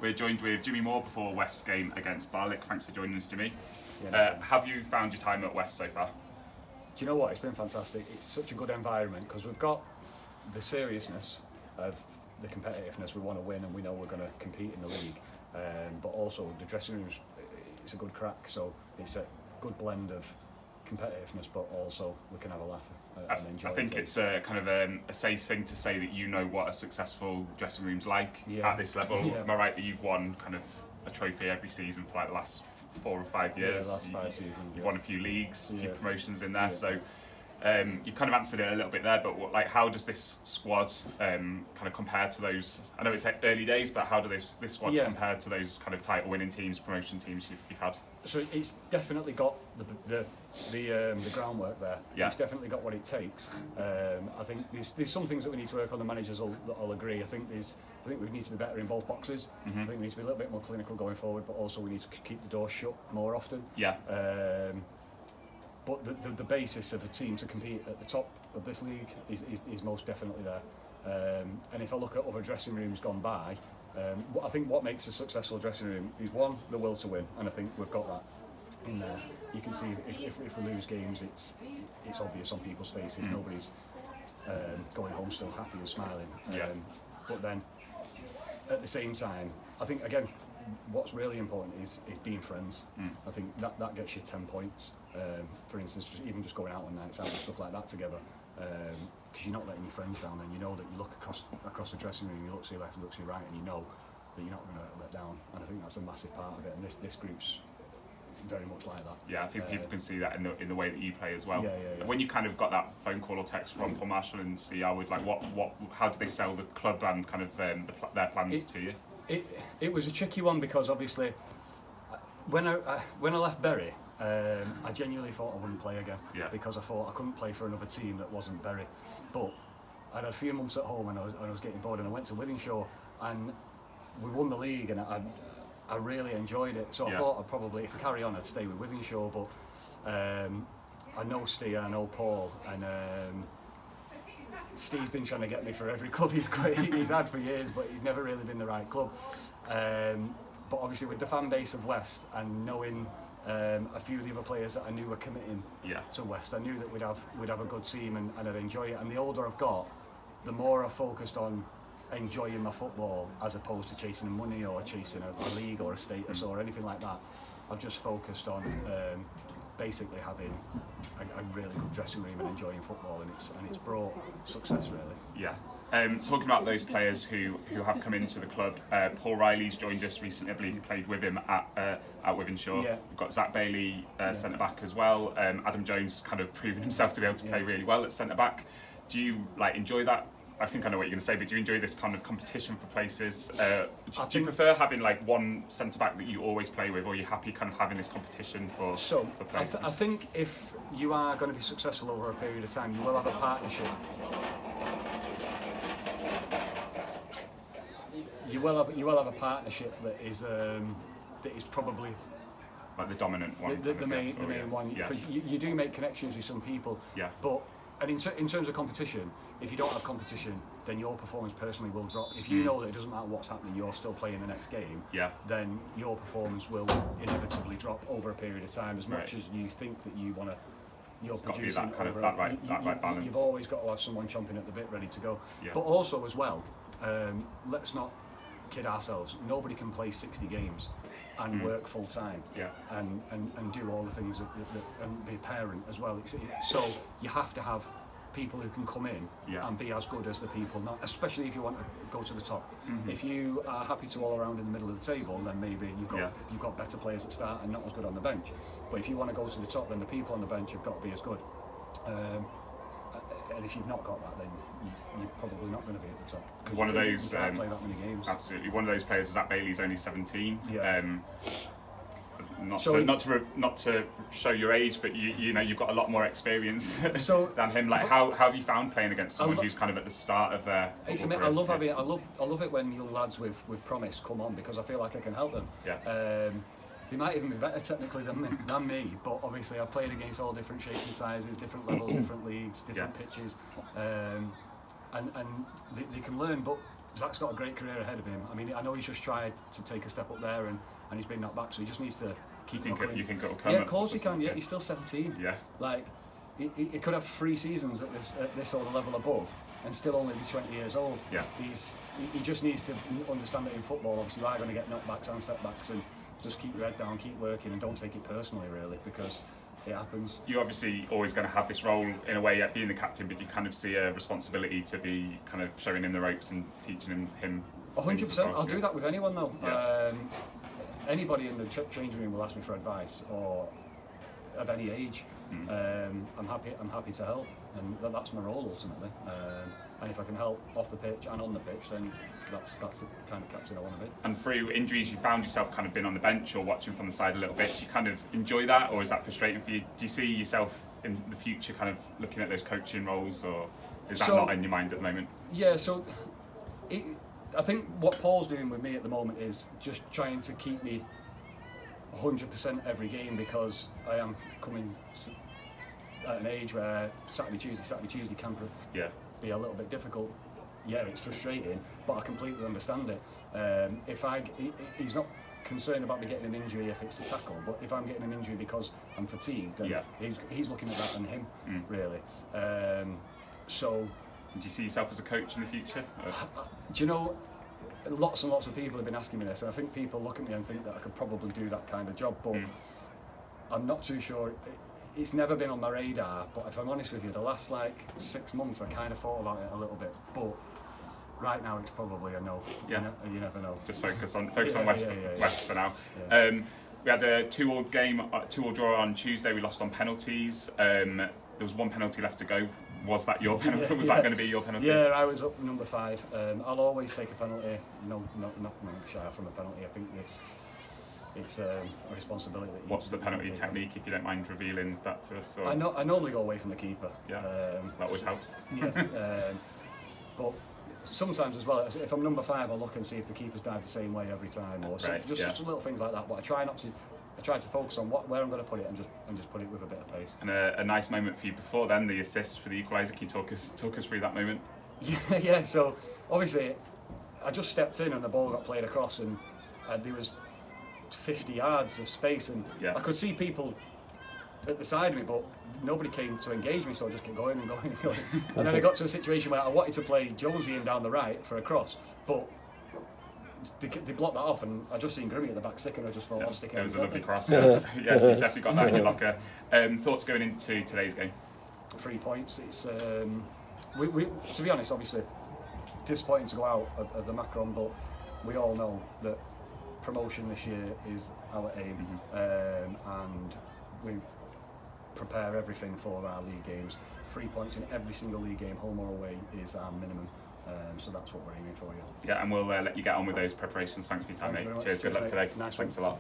We're joined with Jimmy Moore before West's game against Barlick. Thanks for joining us, Jimmy. Yeah, have you found your time at West so far? Do you know what? It's been fantastic. It's such a good environment because we've got the seriousness of the competitiveness. We want to win and we know we're going to compete in the league. But also the dressing rooms, it's a good crack. So it's a good blend of competitiveness, but also we can have a laugh and enjoy. I think it's a kind of a safe thing to say that you know what a successful dressing room's like at this level. Yeah. Am I right that you've won kind of a trophy every season for like the last 4 or 5 years? Yeah, last 5 seasons. You've won a few leagues, a few promotions in there. Yeah. So you kind of answered it a little bit there, but how does this squad kind of compare to those? I know it's early days, but how do this squad compare to those kind of title-winning teams, promotion teams you've had? So it's definitely got the groundwork there. Yeah. It's definitely got what it takes. I think there's some things that we need to work on. The managers will agree. I think we need to be better in both boxes. Mm-hmm. I think we need to be a little bit more clinical going forward, but also we need to keep the door shut more often. Yeah. But the basis of a team to compete at the top of this league is most definitely there. And if I look at other dressing rooms gone by, I think what makes a successful dressing room is one, the will to win, and I think we've got that in there. You can see if we lose games, it's obvious on people's faces. Nobody's going home still happy and smiling. But then at the same time, I think again, what's really important is being friends. I think that gets you 10 points. For instance, even just going out on nights out and stuff like that together, because you're not letting your friends down. And you know that you look across the dressing room, you look to your left, you look to your right, and you know that you're not going to let down. And I think that's a massive part of it. And this group's very much like that. Yeah, I think people can see that in the way that you play as well. Yeah. When you kind of got that phone call or text from Paul Marshall and Steve Yarwood, like how do they sell the club and kind of their plans to you? It was a tricky one because obviously when I left Bury, I genuinely thought I wouldn't play again because I thought I couldn't play for another team that wasn't Bury. But I had a few months at home and I was getting bored, and I went to Wythenshawe and we won the league, and I really enjoyed it. So I thought I'd probably, if I carry on, I'd stay with Wythenshawe. But I know Steve, I know Paul, and Steve's been trying to get me for every club he's had for years, but he's never really been the right club. But obviously with the fan base of West and knowing a few of the other players that I knew were committing to West, I knew that we'd have a good team and I'd enjoy it. And the older I've got, the more I've focused on enjoying my football as opposed to chasing money or chasing a league or a status or anything like that. I've just focused on basically having a really good dressing room and enjoying football, and it's brought success really. Yeah. Talking about those players who have come into the club, Paul Riley's joined us recently. I believe he played with him at Wythenshawe. Yeah. We've got Zach Bailey, centre back as well. Adam Jones kind of proven himself to be able to play really well at centre back. Do you enjoy that? I think I know what you're going to say, but do you enjoy this kind of competition for places? Do you prefer having one centre back that you always play with, or are you happy kind of having this competition for places? I think if you are going to be successful over a period of time, you will have a partnership. You will have a partnership that is probably like the dominant one. The main one, because you do make connections with some people. Yeah. But in terms of competition, if you don't have competition, then your performance personally will drop. If you know that it doesn't matter what's happening, you're still playing the next game. Then your performance will inevitably drop over a period of time. As much as you think that you want to. You're it's producing got to be that kind of that right balance. You've always got to have someone chomping at the bit, ready to go. Yeah. But also as well, let's not kid ourselves. Nobody can play 60 games and work full time. And do all the things that and be a parent as well. So you have to have people who can come in and be as good as the people, especially if you want to go to the top. If you are happy to all around in the middle of the table, then maybe you've got better players at start and not as good on the bench. But if you want to go to the top, then the people on the bench have got to be as good. And if you've not got that, then you're probably not going to be at the top. One of those you can't play that many games. Absolutely. One of those players is Zach Bailey's only 17. Not to show your age, but you've got a lot more experience than him. How have you found playing against someone who's kind of at the start of their? I love it when young lads with promise come on, because I feel like I can help them. They might even be better technically than me, but obviously I've played against all different shapes and sizes, different levels, different leagues, different pitches, and they can learn. But Zach's got a great career ahead of him. I mean, I know he's just tried to take a step up there, and he's been knocked back, so he just needs to keep knocking. You think it'll come? Yeah, of course he can. Yeah, he's still 17. Yeah. Like, he could have 3 seasons at this sort of level above, and still only be 20 years old. Yeah. He just needs to understand that in football, obviously, you are going to get knockbacks and setbacks, and just keep your head down, keep working, and don't take it personally, really, because it happens. You're obviously always going to have this role in a way at being the captain, but you kind of see a responsibility to be kind of showing him the ropes and teaching him 100%. well. I'll do that with anyone though. Yeah. Anybody in the changing room will ask me for advice, or of any age. I'm happy to help, and that's my role ultimately. And if I can help off the pitch and on the pitch, then that's the kind of captain I want to be. And through injuries, you found yourself kind of been on the bench or watching from the side a little bit. Do you kind of enjoy that, or is that frustrating for you? Do you see yourself in the future kind of looking at those coaching roles, or is that not in your mind at the moment? Yeah, so I think what Paul's doing with me at the moment is just trying to keep me 100% every game, because I am coming at an age where Saturday, Tuesday can be a little bit difficult. Yeah, it's frustrating, but I completely understand it. He's not concerned about me getting an injury if it's a tackle, but if I'm getting an injury because I'm fatigued, then he's looking at that and him, really. So, do you see yourself as a coach in the future? Do you know, lots and lots of people have been asking me this, and I think people look at me and think that I could probably do that kind of job, but I'm not too sure. It's never been on my radar, but if I'm honest with you, the last 6 months I kind of thought about it a little bit, but right now it's probably a no. Yeah. You never know. Just focus on West for now. Yeah. We had a 2-2 game, 2-2 draw on Tuesday. We lost on penalties. There was 1 penalty left to go. Was that your penalty? Was that going to be your penalty? Yeah, I was up number 5. I'll always take a penalty. No, not shy from a penalty. I think it's a responsibility. What's the penalty technique, if you don't mind revealing that to us? Or? I normally go away from the keeper. Yeah, that always helps. Yeah, but sometimes as well, if I'm number 5, I'll look and see if the keeper's dived the same way every time, or just little things like that. But I try to focus on where I'm going to put it, and just put it with a bit of pace. And a nice moment for you before then, the assist for the equaliser. Can you talk us through that moment? Yeah. So obviously, I just stepped in and the ball got played across, and there was 50 yards of space, and I could see people at the side of me, but nobody came to engage me, so I just kept going and going and going. And then I got to a situation where I wanted to play Jonesy in down the right for a cross, but they blocked that off, and I just seen Grimmy at the back stick, and I just thought, I'll stick it. It was a lovely cross. Yes, you've definitely got that in your locker. Thoughts going into today's game? 3 points. It's we to be honest, obviously disappointing to go out of the Macron, but we all know that promotion this year is our aim, and we prepare everything for our league games. 3 points in every single league game, home or away, is our minimum. So that's what we're aiming for. Yeah, and we'll let you get on with those preparations. Thanks for your time, mate. Cheers. Good luck today. Nice Thanks a lot.